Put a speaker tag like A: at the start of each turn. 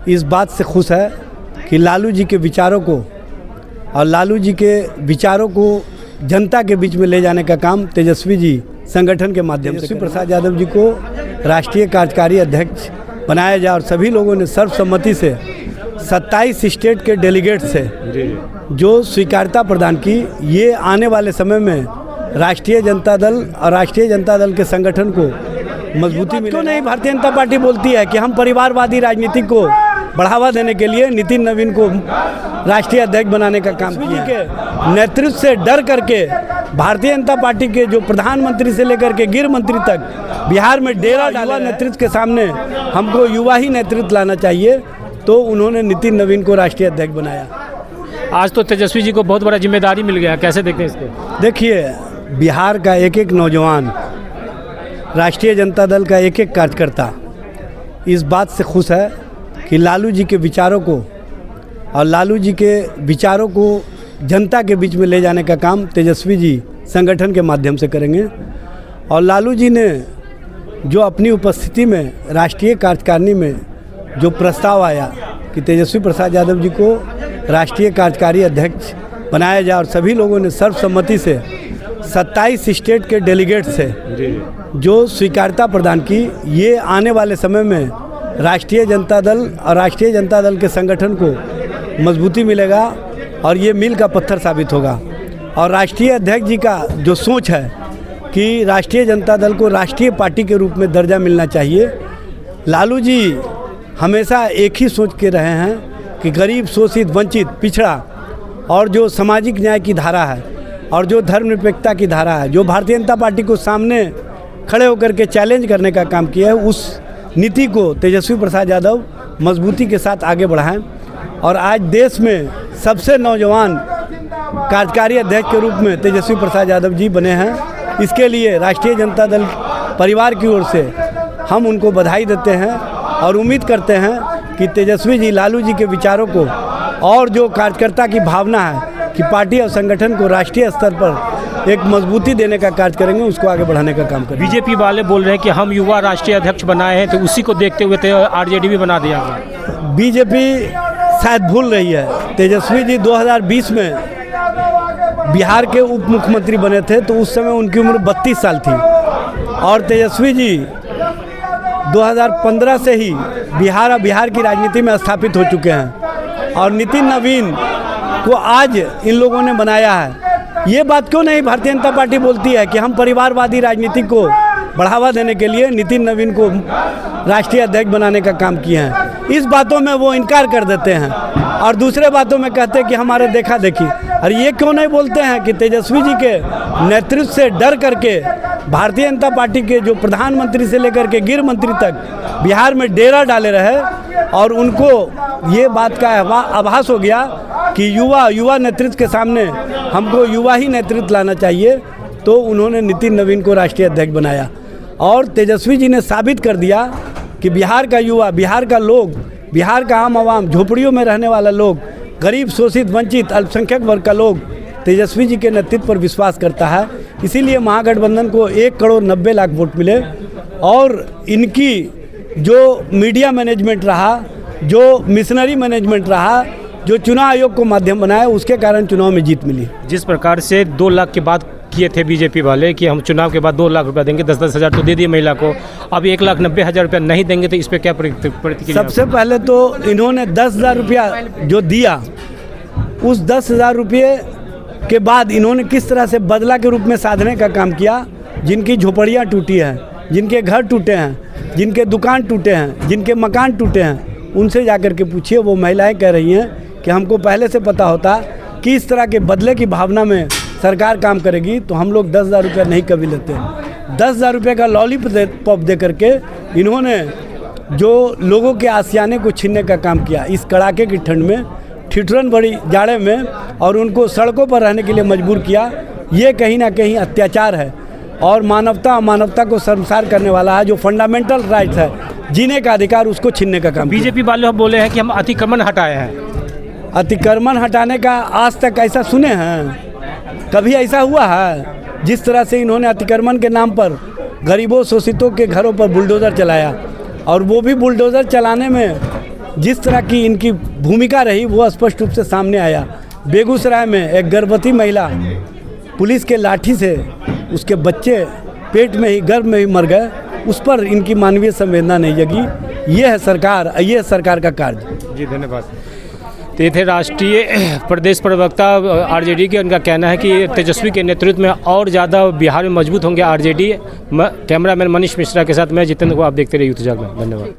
A: इस बात से खुश है कि लालू जी के विचारों को और लालू जी के विचारों को जनता के बीच में ले जाने का काम तेजस्वी जी संगठन के माध्यम से तेजस्वी प्रसाद यादव जी को राष्ट्रीय कार्यकारी अध्यक्ष बनाया जाए और सभी लोगों ने सर्वसम्मति से 27 स्टेट के डेलीगेट से जो स्वीकार्यता प्रदान की। ये आने वाले समय में राष्ट्रीय जनता दल और राष्ट्रीय जनता दल के संगठन को मजबूती मिले। क्यों नहीं भारतीय जनता पार्टी बोलती है कि हम परिवारवादी राजनीति को बढ़ावा देने के लिए नितिन नवीन को राष्ट्रीय अध्यक्ष बनाने का काम किया है। नेतृत्व से डर करके भारतीय जनता पार्टी के जो प्रधानमंत्री से लेकर के गृह मंत्री तक बिहार में डेरा डाला नेतृत्व के सामने हमको युवा ही नेतृत्व लाना चाहिए, तो उन्होंने नितिन नवीन को राष्ट्रीय अध्यक्ष बनाया।
B: आज तो तेजस्वी जी को बहुत बड़ा जिम्मेदारी मिल गया, कैसे देखते हैं इसको?
A: देखिए, बिहार का एक एक नौजवान, राष्ट्रीय जनता दल का एक एक कार्यकर्ता इस बात से खुश है कि लालू जी के विचारों को और लालू जी के विचारों को जनता के बीच में ले जाने का काम तेजस्वी जी संगठन के माध्यम से करेंगे। और लालू जी ने जो अपनी उपस्थिति में राष्ट्रीय कार्यकारिणी में जो प्रस्ताव आया कि तेजस्वी प्रसाद यादव जी को राष्ट्रीय कार्यकारी अध्यक्ष बनाया जाए और सभी लोगों ने सर्वसम्मति से 27 स्टेट के डेलीगेट से जो स्वीकार्यता प्रदान की। ये आने वाले समय में राष्ट्रीय जनता दल और राष्ट्रीय जनता दल के संगठन को मजबूती मिलेगा और ये मील का पत्थर साबित होगा। और राष्ट्रीय अध्यक्ष जी का जो सोच है कि राष्ट्रीय जनता दल को राष्ट्रीय पार्टी के रूप में दर्जा मिलना चाहिए। लालू जी हमेशा एक ही सोच के रहे हैं कि गरीब, शोषित, वंचित, पिछड़ा और जो सामाजिक न्याय की धारा है और जो धर्मनिरपेक्षता की धारा है, जो भारतीय जनता पार्टी को सामने खड़े होकर के चैलेंज करने का काम किया है, उस नीति को तेजस्वी प्रसाद यादव मजबूती के साथ आगे बढ़ाएं। और आज देश में सबसे नौजवान कार्यकारी अध्यक्ष के रूप में तेजस्वी प्रसाद यादव जी बने हैं। इसके लिए राष्ट्रीय जनता दल परिवार की ओर से हम उनको बधाई देते हैं और उम्मीद करते हैं कि तेजस्वी जी लालू जी के विचारों को और जो कार्यकर्ता की भावना है कि पार्टी और संगठन को राष्ट्रीय स्तर पर एक मजबूती देने का कार्य करेंगे, उसको आगे बढ़ाने का काम करेंगे।
B: बीजेपी वाले बोल रहे हैं कि हम युवा राष्ट्रीय अध्यक्ष बनाए हैं, तो उसी को देखते हुए आरजेडी भी बना दिया गया।
A: बीजेपी शायद भूल रही है, तेजस्वी जी 2020 में बिहार के उप मुख्यमंत्री बने थे, तो उस समय उनकी उम्र 32 साल थी। और तेजस्वी जी 2015 से ही बिहार की राजनीति में स्थापित हो चुके हैं और नितिन नवीन को आज इन लोगों ने बनाया है। ये बात क्यों नहीं भारतीय जनता पार्टी बोलती है कि हम परिवारवादी राजनीति को बढ़ावा देने के लिए नितिन नवीन को राष्ट्रीय अध्यक्ष बनाने का काम किए हैं। इस बातों में वो इनकार कर देते हैं और दूसरे बातों में कहते हैं कि हमारे देखा देखी। और ये क्यों नहीं बोलते हैं कि तेजस्वी जी के नेतृत्व से डर करके भारतीय जनता पार्टी के जो प्रधानमंत्री से लेकर के गृह मंत्री तक बिहार में डेरा डाले रहे और उनको ये बात का आभास हो गया कि युवा नेतृत्व के सामने हमको युवा ही नेतृत्व लाना चाहिए, तो उन्होंने नितिन नवीन को राष्ट्रीय अध्यक्ष बनाया। और तेजस्वी जी ने साबित कर दिया कि बिहार का युवा, बिहार का लोग, बिहार का आम आवाम, झोपड़ियों में रहने वाला लोग, गरीब, शोषित, वंचित, अल्पसंख्यक वर्ग का लोग तेजस्वी जी के नेतृत्व पर विश्वास करता है। इसीलिए महागठबंधन को 1,90,00,000 वोट मिले। और इनकी जो मीडिया मैनेजमेंट रहा, जो मिशनरी मैनेजमेंट रहा, जो चुनाव आयोग को माध्यम बनाया, उसके कारण चुनाव में जीत मिली।
B: जिस प्रकार से 2 लाख के बाद किए थे बीजेपी वाले कि हम चुनाव के बाद 2 लाख रुपया देंगे, 10-10 हज़ार तो दे दिए महिला को, अब 1,90,000 रुपया नहीं देंगे, तो इस पर क्या प्रतिक्रिया?
A: सबसे पहले तो इन्होंने 10,000 रुपया जो दिया, उस 10,000 रुपये के बाद इन्होंने किस तरह से बदला के रूप में साधने का काम किया। जिनकी झोपड़ियाँ टूटी हैं, जिनके घर टूटे हैं, जिनके दुकान टूटे हैं, जिनके मकान टूटे हैं, उनसे जाकर के पूछिए। वो महिलाएं कह रही हैं कि हमको पहले से पता होता कि इस तरह के बदले की भावना में सरकार काम करेगी, तो हम लोग 10,000 रुपया नहीं कभी लेते। 10,000 रुपये का लॉलीपॉप दे करके इन्होंने जो लोगों के आशियाने को छीनने का काम किया इस कड़ाके की ठंड में, ठिठुरन बड़ी जाड़े में, और उनको सड़कों पर रहने के लिए मजबूर किया। ये कहीं ना कहीं अत्याचार है और मानवता को शर्मसार करने वाला है। जो फंडामेंटल राइट्स है, जीने का अधिकार, उसको छीनने का काम।
B: बीजेपी वाले बोले हैं कि हम अतिक्रमण हटाए हैं।
A: अतिक्रमण हटाने का आज तक ऐसा सुने हैं? कभी ऐसा हुआ है? जिस तरह से इन्होंने अतिक्रमण के नाम पर गरीबों, शोषितों के घरों पर बुलडोज़र चलाया, और वो भी बुलडोज़र चलाने में जिस तरह की इनकी भूमिका रही वो स्पष्ट रूप से सामने आया। बेगूसराय में एक गर्भवती महिला पुलिस के लाठी से उसके बच्चे पेट में ही गर्भ में ही मर गए, उस पर इनकी मानवीय संवेदना नहीं जगी। ये है सरकार, ये है सरकार का कार्य।
B: जी धन्यवाद। तो ये थे राष्ट्रीय प्रदेश प्रवक्ता आरजेडी के। उनका कहना है कि तेजस्वी के नेतृत्व में और ज़्यादा बिहार में मजबूत होंगे आरजेडी। कैमरामैन मनीष मिश्रा के साथ मैं जितेंद्र को आप देखते रहिए यूथ जागरण। धन्यवाद।